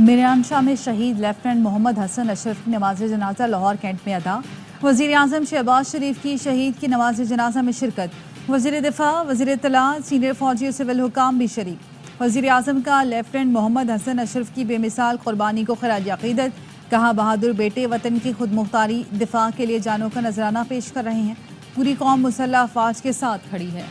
میران شاہ میں شہید لیفٹیننٹ محمد حسن اشرف کی نماز جنازہ لاہور کینٹ میں ادا۔ وزیر اعظم شہباز شریف کی شہید کی نماز جنازہ میں شرکت۔ وزیر دفاع، وزیر اطلاع، سینئر فوجی و سول حکام بھی شریک۔ وزیر اعظم کا لیفٹیننٹ محمد حسن اشرف کی بے مثال قربانی کو خراج عقیدت۔ کہا بہادر بیٹے وطن کی خود مختاری دفاع کے لیے جانوں کا نذرانہ پیش کر رہے ہیں۔ پوری قوم مسلح افواج کے ساتھ کھڑی ہے۔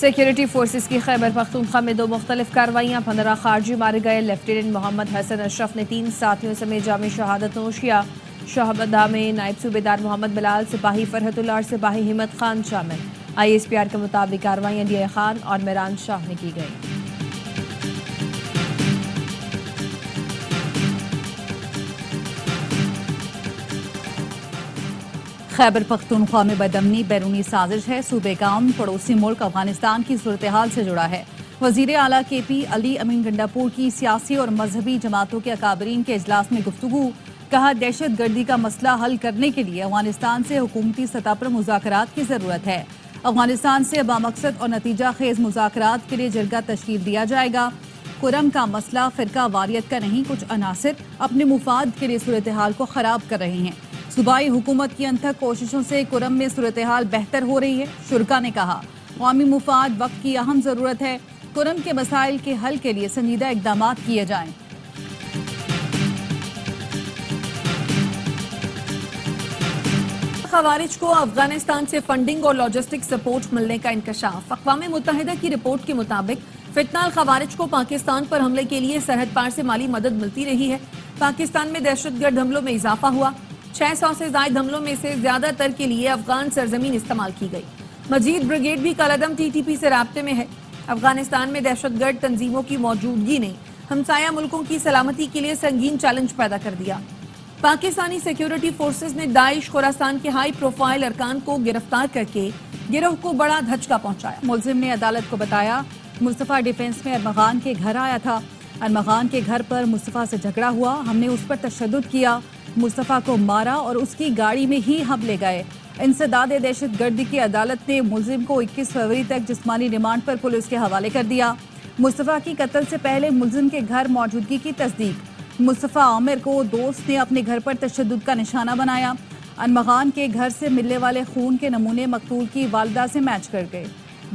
سیکیورٹی فورسز کی خیبر پختونخوا میں 2 مختلف کارروائیاں، 15 خارجی مارے گئے۔ لیفٹیننٹ محمد حسن اشرف نے 3 ساتھیوں سمیت جامع شہادت نوش کیا۔ شہداء میں نائب صوبیدار محمد بلال، سپاہی فرحت اللہ اور سپاہی ہمت خان شامل۔ ISPR کے مطابق کارروائیاں ڈی خان اور میران شاہ نے کی گئی۔ خیبر پختونخوا میں بدامنی بیرونی سازش ہے۔ صوبے کا امن پڑوسی ملک افغانستان کی صورتحال سے جڑا ہے۔ وزیر اعلیٰ KP علی امین گنڈاپور کی سیاسی اور مذہبی جماعتوں کے اکابرین کے اجلاس میں گفتگو۔ کہا دہشت گردی کا مسئلہ حل کرنے کے لیے افغانستان سے حکومتی سطح پر مذاکرات کی ضرورت ہے۔ افغانستان سے بامقصد اور نتیجہ خیز مذاکرات کے لیے جرگہ تشکیل دیا جائے گا۔ کرم کا مسئلہ فرقہ واریت کا نہیں، کچھ عناصر اپنے مفاد کے لیے صورتحال کو خراب کر رہے ہیں۔ صوبائی حکومت کی انتھک کوششوں سے کرم میں صورتحال بہتر ہو رہی ہے۔ شرکا نے کہا قومی مفاد وقت کی اہم ضرورت ہے۔ کرم کے مسائل کے حل کے لیے سنجیدہ اقدامات کیے جائیں۔ خوارج کو افغانستان سے فنڈنگ اور لاجسٹک سپورٹ ملنے کا انکشاف۔ اقوام متحدہ کی رپورٹ کے مطابق فتنہ الخوارج کو پاکستان پر حملے کے لیے سرحد پار سے مالی مدد ملتی رہی ہے۔ پاکستان میں دہشت گرد حملوں میں اضافہ ہوا۔ 600 سے زائد حملوں میں سے زیادہ تر کے لیے افغان سرزمین استعمال کی گئی۔ مجید بریگیڈ بھی کالعدم TTP سے رابطے میں ہے۔ افغانستان میں دہشت گرد تنظیموں کی موجودگی نے ہمسایہ ملکوں کی سلامتی کے لیے سنگین چیلنج پیدا کر دیا۔ پاکستانی سیکیورٹی فورسز نے داعش خراسان کے ہائی پروفائل ارکان کو گرفتار کر کے گروہ کو بڑا دھچکا پہنچایا۔ ملزم نے عدالت کو بتایا مصطفیٰ ڈیفنس میں ارمغان کے گھر آیا تھا۔ ارمغان کے گھر پر مصطفیٰ سے جھگڑا ہوا، ہم نے اس پر تشدد کیا، مصطفیٰ کو مارا اور اس کی گاڑی میں ہی ہم لے گئے۔ انسداد دہشت گردی کی عدالت نے ملزم کو 21 فروری تک جسمانی ریمانڈ پر پولیس کے حوالے کر دیا۔ مصطفیٰ کی قتل سے پہلے ملزم کے گھر موجودگی کی تصدیق۔ مصطفیٰ عامر کو دوست نے اپنے گھر پر تشدد کا نشانہ بنایا۔ ارمغان کے گھر سے ملنے والے خون کے نمونے مقتول کی والدہ سے میچ کر گئے۔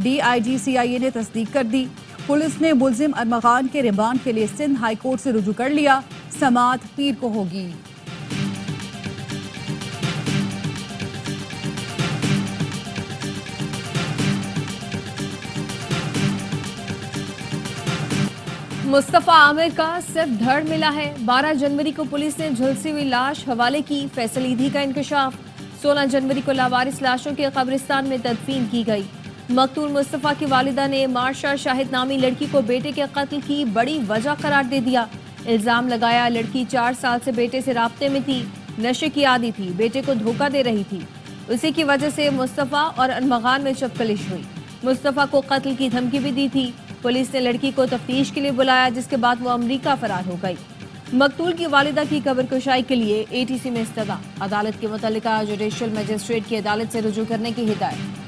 DIG CIA نے تصدیق کر دی۔ پولیس نے ملزم ارمغان کے ریمانڈ کے لیے سندھ ہائی کورٹ سے رجوع کر لیا۔ سماعت پیر کو ہوگی۔ مصطفیٰ عامر کا صرف دھڑ ملا ہے۔ 12 جنوری کو پولیس نے جھلسی ہوئی لاش حوالے کی۔ فیصل ایدھی کا انکشاف۔ 16 جنوری کو لاوارث لاشوں کے قبرستان میں تدفین کی گئی۔ مقتول مصطفیٰ کی والدہ نے مارشا شاہد نامی لڑکی کو بیٹے کے قتل کی بڑی وجہ قرار دے دیا۔ الزام لگایا لڑکی 4 سال سے بیٹے سے رابطے میں تھی، نشے کی عادی تھی، بیٹے کو دھوکہ دے رہی تھی۔ اسی کی وجہ سے مصطفیٰ اور ارمغان میں چپکلش ہوئی۔ مصطفیٰ کو قتل کی دھمکی بھی دی تھی۔ پولیس نے لڑکی کو تفتیش کے لیے بلایا، جس کے بعد وہ امریکہ فرار ہو گئی۔ مقتول کی والدہ کی قبر کشائی کے لیے ATC میں استدعا۔ عدالت کے متعلقہ جوڈیشل مجسٹریٹ کی عدالت سے رجوع کرنے کی ہدایت۔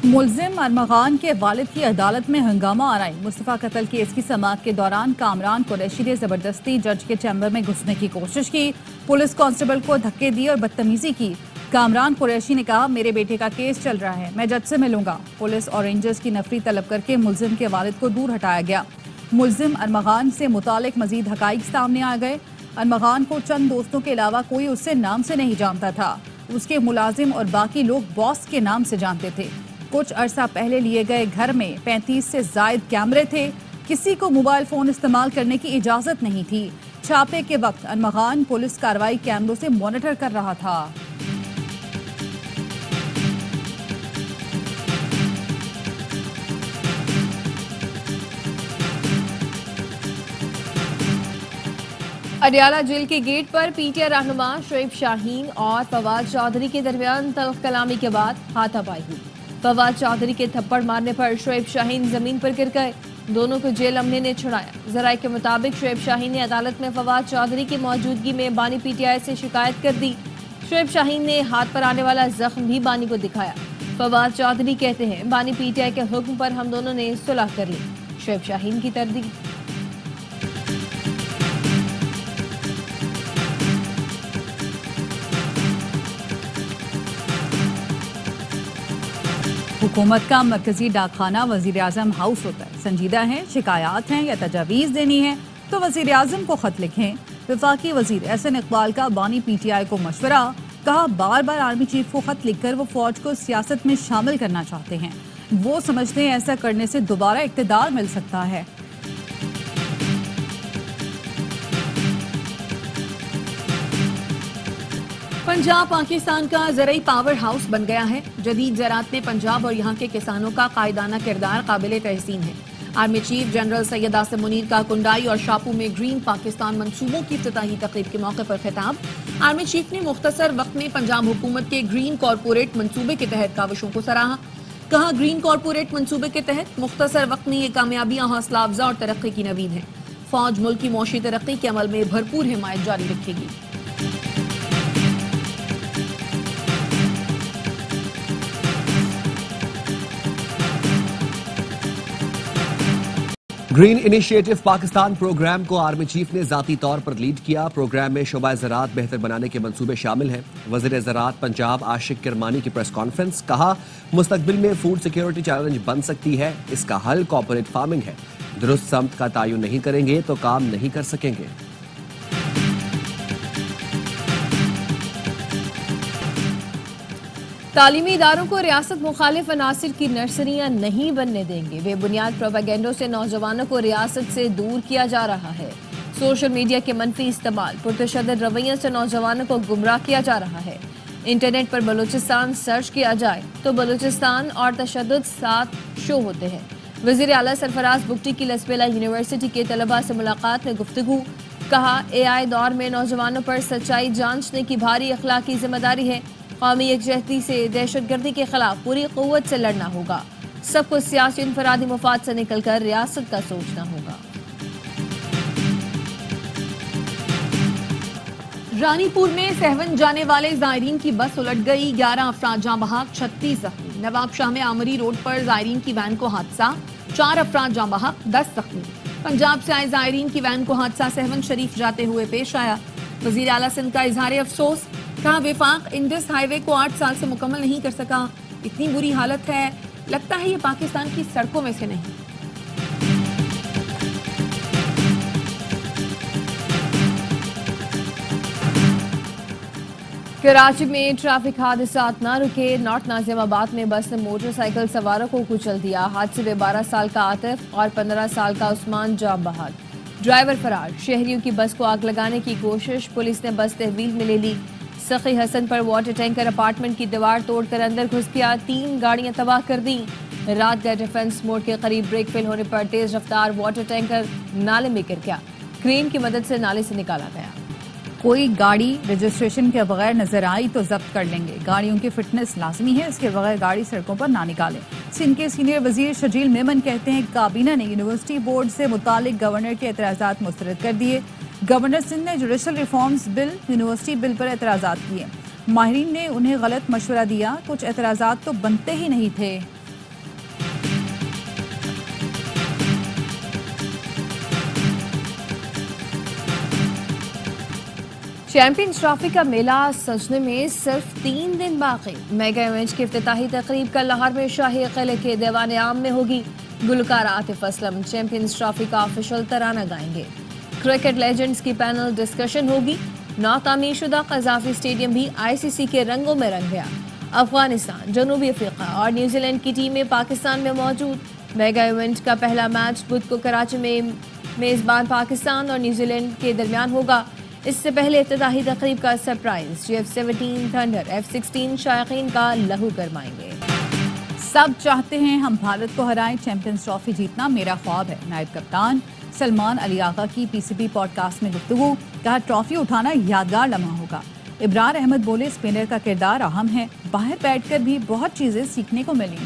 ملزم ارمغان کے والد کی عدالت میں ہنگامہ آرائی۔ مصطفیٰ قتل کیس کی سماعت کے دوران کامران قریشی نے زبردستی جج کے چیمبر میں گھسنے کی کوشش کی، پولیس کانسٹیبل کو دھکے دی اور بدتمیزی کی۔ کامران قریشی نے کہا میرے بیٹے کا کیس چل رہا ہے، میں جج سے ملوں گا۔ پولیس اور رینجرز کی نفری طلب کر کے ملزم کے والد کو دور ہٹایا گیا۔ ملزم ارمغان سے متعلق مزید حقائق سامنے آ گئے۔ ارمغان کو چند دوستوں کے علاوہ کوئی اس سے نام سے نہیں جانتا تھا۔ اس کے ملازم اور باقی لوگ باس کے نام سے جانتے تھے۔ کچھ عرصہ پہلے لیے گئے گھر میں 35 سے زائد کیمرے تھے۔ کسی کو موبائل فون استعمال کرنے کی اجازت نہیں تھی۔ چھاپے کے وقت ارمغان پولیس کارروائی کیمروں سے مانیٹر کر رہا تھا۔ اڈیالہ جیل کے گیٹ پر PTI رہنما شعیب شاہین اور فواد چودھری کے درمیان تلخ کلامی کے بعد ہاتھا پائی ہوئی۔ فواد چودھری کے تھپڑ مارنے پر شعیب شاہین زمین پر گر گئے۔ دونوں کو جیل عملے نے چھڑایا۔ ذرائع کے مطابق شعیب شاہین نے عدالت میں فواد چودھری کی موجودگی میں بانی پی ٹی آئی سے شکایت کر دی۔ شعیب شاہین نے ہاتھ پر آنے والا زخم بھی بانی کو دکھایا۔ فواد چودھری کہتے ہیں بانی پی ٹی آئی کے حکم پر ہم دونوں نے صلح کر لی۔ شعیب شاہین کی تردید۔ حکومت کا مرکزی ڈاک خانہ وزیر اعظم ہاؤس ہوتا ہے۔ سنجیدہ ہیں، شکایات ہیں یا تجاویز دینی ہے تو وزیر اعظم کو خط لکھیں۔ وفاقی وزیر احسن اقبال کا بانی پی ٹی آئی کو مشورہ، کہا بار بار آرمی چیف کو خط لکھ کر وہ فوج کو سیاست میں شامل کرنا چاہتے ہیں، وہ سمجھتے ہیں ایسا کرنے سے دوبارہ اقتدار مل سکتا ہے۔ پنجاب پاکستان کا زرعی پاور ہاؤس بن گیا ہے۔ جدید زراعت میں پنجاب اور یہاں کے کسانوں کا قائدانہ کردار قابل تحسین ہے۔ آرمی چیف جنرل سید آصم منیر کا کنڈائی اور شاپو میں گرین پاکستان منصوبوں کی افتتاحی تقریب کے موقع پر خطاب۔ آرمی چیف نے مختصر وقت میں پنجاب حکومت کے گرین کارپوریٹ منصوبے کے تحت کاوشوں کو سراہا۔ کہا گرین کارپوریٹ منصوبے کے تحت مختصر وقت میں یہ کامیابیاں حوصلہ افزا اور ترقی کی نوید ہیں۔ فوج ملک کی معاشی ترقی کے عمل میں بھرپور حمایت جاری رکھے گی۔ گرین انیشیٹو پاکستان پروگرام کو آرمی چیف نے ذاتی طور پر لیڈ کیا۔ پروگرام میں شعبہ زراعت بہتر بنانے کے منصوبے شامل ہیں۔ وزیر زراعت پنجاب عاشق کرمانی کی پریس کانفرنس، کہا مستقبل میں فوڈ سیکیورٹی چیلنج بن سکتی ہے، اس کا حل کوآپریٹ فارمنگ ہے۔ درست سمت کا تعین نہیں کریں گے تو کام نہیں کر سکیں گے۔ تعلیمی اداروں کو ریاست مخالف عناصر کی نرسریاں نہیں بننے دیں گے۔ بے بنیاد پروپیگنڈوں سے نوجوانوں کو ریاست سے دور کیا جا رہا ہے۔ سوشل میڈیا کے منفی استعمال، پرتشدد رویوں سے نوجوانوں کو گمراہ کیا جا رہا ہے۔ انٹرنیٹ پر بلوچستان سرچ کیا جائے تو بلوچستان اور تشدد ساتھ شو ہوتے ہیں۔ وزیر اعلیٰ سرفراز بگٹی کی لسبیلا یونیورسٹی کے طلباء سے ملاقات میں گفتگو، کہا اے آئی دور میں نوجوانوں پر سچائی جانچنے کی بھاری اخلاقی ذمہ داری ہے۔ قومی یکجہتی سے دہشت گردی کے خلاف پوری قوت سے لڑنا ہوگا۔ سب کو سیاسی انفرادی مفاد سے نکل کر ریاست کا سوچنا ہوگا۔ رانی پور میں سہون جانے والے زائرین کی بس الٹ گئی، 11 افراد جاں بحق، 36 زخمی۔ نواب شاہ میں آمری روڈ پر زائرین کی وین کو حادثہ، 4 افراد جاں بحق، 10 زخمی۔ پنجاب سے آئے زائرین کی وین کو حادثہ سہون شریف جاتے ہوئے پیش آیا۔ وزیر اعلیٰ سندھ کا اظہار افسوس، کہا وفاق انڈس ہائی وے کو 8 سال سے مکمل نہیں کر سکا، اتنی بری حالت ہے، لگتا ہے یہ پاکستان کی سڑکوں میں سے نہیں۔ کراچی میں ٹریفک حادثات نہ رکے، نارتھ ناظم آباد میں بس نے موٹر سائیکل سواروں کو کچل دیا۔ حادثے میں 12 سال کا عاطف اور 15 سال کا عثمان جاں بحق، ڈرائیور فرار۔ شہریوں کی بس کو آگ لگانے کی کوشش، پولیس نے بس تحویل میں لے لی۔ سخی حسن پر واٹر ٹینکر اپارٹمنٹ کی دیوار توڑ کر اندر گھس گیا، 3 گاڑیاں تباہ کر دیں۔ رات گئے ڈیفنس موڑ کے قریب بریک فیل ہونے پر تیز رفتار واٹر ٹینکر نالے میں گر گیا، کرین کی مدد سے نالے سے نکالا گیا۔ کوئی گاڑی رجسٹریشن کے بغیر نظر آئی تو ضبط کر لیں گے، گاڑیوں کی فٹنس لازمی ہے، اس کے بغیر گاڑی سڑکوں پر نہ نکالیں۔ سندھ کے سینئر وزیر شجیل میمن کہتے ہیں کابینہ نے یونیورسٹی بورڈ سے متعلق گورنر کے اعتراضات مسترد کر دیے۔ گورنر سندھ نے جوڈیشل ریفارمز بل، یونیورسٹی بل پر اعتراضات کیے، ماہرین نے انہیں غلط مشورہ دیا، کچھ اعتراضات تو بنتے ہی نہیں تھے۔ چیمپئنز ٹرافی کا میلہ سجنے میں صرف 3 دن باقی۔ میگا ایونٹ کی افتتاحی تقریب کل لاہور میں شاہی قلعے کے دیوان عام میں ہوگی۔ گلوکار عاطف اسلم چیمپئنز ٹرافی کا آفیشل ترانہ گائیں گے۔ کرکٹ لیجنڈز کی پینل ڈسکشن ہوگی۔ نو تعمیر شدہ قذافی اسٹیڈیم بھی آئی سی سی کے رنگوں میں رنگ گیا۔ افغانستان، جنوبی افریقہ اور نیوزی لینڈ کی ٹیمیں پاکستان میں موجود۔ میگا ایونٹ کا پہلا میچ بدھ کو کراچی میں میزبان پاکستان اور نیوزی لینڈ کے درمیان ہوگا۔ اس سے پہلے افتتاحی تقریب کا سرپرائز F-17 تھنڈر F-16 شائقین کا لہو گرمائیں گے۔ سب چاہتے ہیں ہم بھارت کو ہرائیں، چیمپئنز ٹرافی جیتنا میرا خواب ہے۔ نائب کپتان سلمان علی آغا کی پی سی بی پوڈ کاسٹ میں گفتگو، کہا ٹرافی اٹھانا یادگار لمحہ ہوگا۔ ابرار احمد بولے اسپنر کا کردار اہم ہے، باہر بیٹھ کر بھی بہت چیزیں سیکھنے کو ملیں۔